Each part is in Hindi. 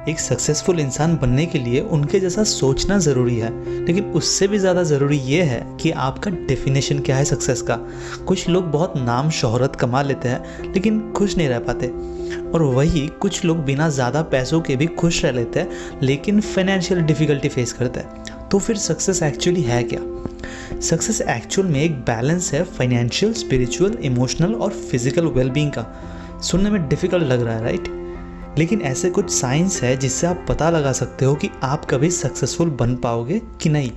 एक सक्सेसफुल इंसान बनने के लिए उनके जैसा सोचना ज़रूरी है, लेकिन उससे भी ज़्यादा ज़रूरी ये है कि आपका डेफिनेशन क्या है सक्सेस का। कुछ लोग बहुत नाम शोहरत कमा लेते हैं लेकिन खुश नहीं रह पाते, और वही कुछ लोग बिना ज़्यादा पैसों के भी खुश रह लेते हैं लेकिन फाइनेंशियल डिफ़िकल्टी फेस करते हैं। तो फिर सक्सेस एक्चुअली है क्या? सक्सेस एक्चुअल में एक बैलेंस है फाइनेंशियल, स्पिरिचुअल, इमोशनल और फिजिकल वेलबींग का। सुनने में डिफ़िकल्ट लग रहा है, राइट? लेकिन ऐसे कुछ साइंस है जिससे आप पता लगा सकते हो कि आप कभी सक्सेसफुल बन पाओगे कि नहीं।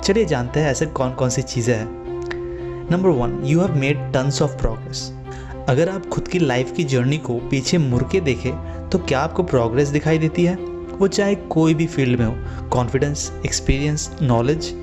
चलिए जानते हैं ऐसे कौन कौन सी चीज़ें हैं। Number 1, you have made tons of progress. अगर आप खुद की लाइफ की जर्नी को पीछे मुड़ के देखें तो क्या आपको प्रोग्रेस दिखाई देती है? वो चाहे कोई भी फील्ड में हो, कॉन्फिडेंस, एक्सपीरियंस, नॉलेज।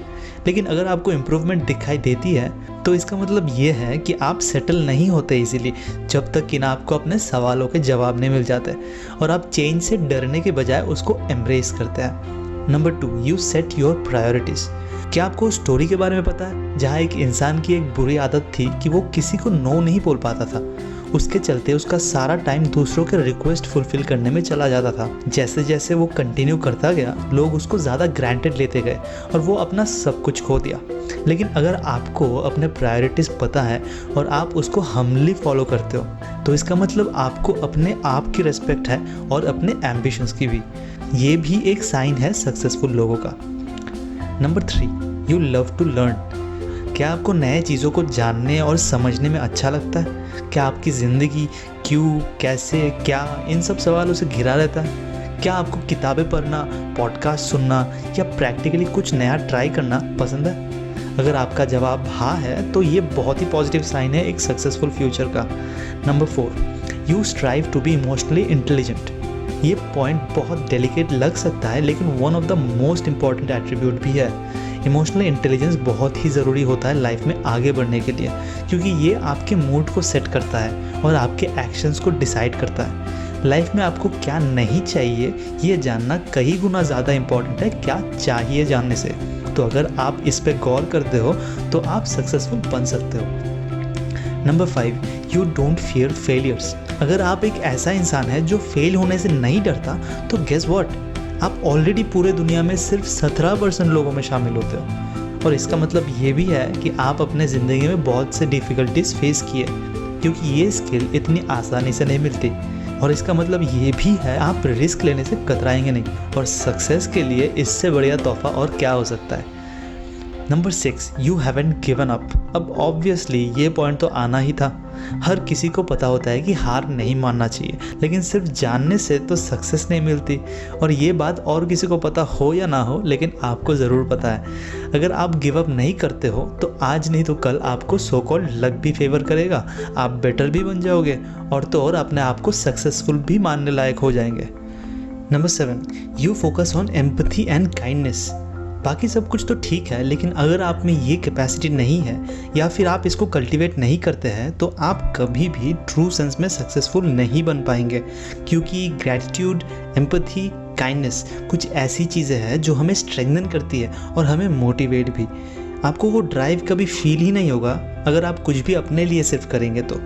लेकिन अगर आपको इम्प्रूवमेंट दिखाई देती है तो इसका मतलब ये है कि आप सेटल नहीं होते इजीली जब तक कि ना आपको अपने सवालों के जवाब नहीं मिल जाते, और आप चेंज से डरने के बजाय उसको एम्ब्रेस करते हैं। Number 2, you set your priorities. क्या आपको उस स्टोरी के बारे में पता है जहाँ एक इंसान की एक बुरी आदत थी कि वो किसी को नो नहीं बोल पाता था? उसके चलते उसका सारा टाइम दूसरों के रिक्वेस्ट फुलफिल करने में चला जाता था। जैसे जैसे वो कंटिन्यू करता गया, लोग उसको ज़्यादा ग्रांटेड लेते गए और वो अपना सब कुछ खो दिया। लेकिन अगर आपको अपने प्रायोरिटीज़ पता है और आप उसको हम्बली फॉलो करते हो तो इसका मतलब आपको अपने आप की रिस्पेक्ट है और अपने एम्बिशंस की भी। ये भी एक साइन है सक्सेसफुल लोगों का। Number 3, you love to learn. क्या आपको नए चीज़ों को जानने और समझने में अच्छा लगता है? क्या आपकी ज़िंदगी क्यों, कैसे, क्या, इन सब सवालों से घिरा रहता है? क्या आपको किताबें पढ़ना, पॉडकास्ट सुनना या प्रैक्टिकली कुछ नया ट्राई करना पसंद है? अगर आपका जवाब हाँ है तो ये बहुत ही पॉजिटिव साइन है एक सक्सेसफुल फ्यूचर का। Number 4, you strive to be emotionally intelligent. ये पॉइंट बहुत डेलिकेट लग सकता है लेकिन one of the most important attribute भी है। इमोशनल इंटेलिजेंस बहुत ही ज़रूरी होता है लाइफ में आगे बढ़ने के लिए, क्योंकि ये आपके मूड को सेट करता है और आपके एक्शंस को डिसाइड करता है। लाइफ में आपको क्या नहीं चाहिए ये जानना कई गुना ज़्यादा इम्पॉर्टेंट है क्या चाहिए जानने से। तो अगर आप इस पे गौर करते हो तो आप सक्सेसफुल बन सकते हो। Number 5, you don't fear failures. अगर आप एक ऐसा इंसान है जो फेल होने से नहीं डरता तो गेस व्हाट, आप ऑलरेडी पूरे दुनिया में सिर्फ 17% लोगों में शामिल होते हो। और इसका मतलब ये भी है कि आप अपने ज़िंदगी में बहुत से डिफ़िकल्टीज फेस किए, क्योंकि ये स्किल इतनी आसानी से नहीं मिलती। और इसका मतलब ये भी है आप रिस्क लेने से कतराएंगे नहीं, और सक्सेस के लिए इससे बढ़िया तोहफा और क्या हो सकता है। Number 6, you haven't given up. अब ऑब्वियसली ये पॉइंट तो आना ही था। हर किसी को पता होता है कि हार नहीं मानना चाहिए, लेकिन सिर्फ जानने से तो सक्सेस नहीं मिलती। और ये बात और किसी को पता हो या ना हो, लेकिन आपको ज़रूर पता है। अगर आप गिव अप नहीं करते हो तो आज नहीं तो कल आपको सो कॉल्ड लक भी फेवर करेगा, आप बेटर भी बन जाओगे और तो और अपने आप को सक्सेसफुल भी मानने लायक हो जाएंगे। Number 7, you focus on empathy and kindness. बाकी सब कुछ तो ठीक है, लेकिन अगर आप में ये कैपेसिटी नहीं है या फिर आप इसको कल्टीवेट नहीं करते हैं तो आप कभी भी ट्रू सेंस में सक्सेसफुल नहीं बन पाएंगे, क्योंकि ग्रैटिट्यूड, एम्पैथी, काइंडनेस कुछ ऐसी चीज़ें हैं जो हमें स्ट्रेंथन करती है और हमें मोटिवेट भी। आपको वो ड्राइव कभी फील ही नहीं होगा अगर आप कुछ भी अपने लिए सिर्फ करेंगे तो।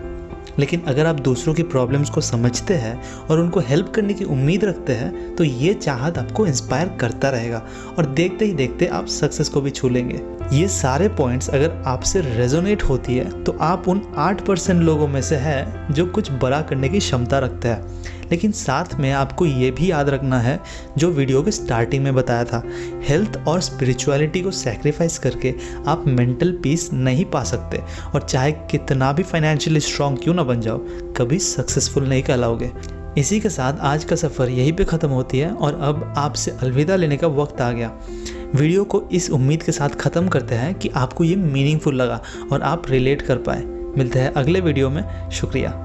लेकिन अगर आप दूसरों की प्रॉब्लम्स को समझते हैं और उनको हेल्प करने की उम्मीद रखते हैं तो ये चाहत आपको इंस्पायर करता रहेगा और देखते ही देखते आप सक्सेस को भी छू लेंगे। ये सारे पॉइंट्स अगर आपसे रेजोनेट होती है तो आप उन 8% लोगों में से है जो कुछ बड़ा करने की क्षमता रखते हैं। लेकिन साथ में आपको ये भी याद रखना है जो वीडियो के स्टार्टिंग में बताया था, हेल्थ और स्पिरिचुअलिटी को सैक्रिफाइस करके आप मेंटल पीस नहीं पा सकते, और चाहे कितना भी फाइनेंशियली स्ट्रॉन्ग क्यों ना बन जाओ, कभी सक्सेसफुल नहीं कहलाओगे। इसी के साथ आज का सफ़र यहीं पे ख़त्म होती है और अब आपसे अलविदा लेने का वक्त आ गया। वीडियो को इस उम्मीद के साथ ख़त्म करते हैं कि आपको ये मीनिंगफुल लगा और आप रिलेट कर पाए। मिलते हैं अगले वीडियो में। शुक्रिया।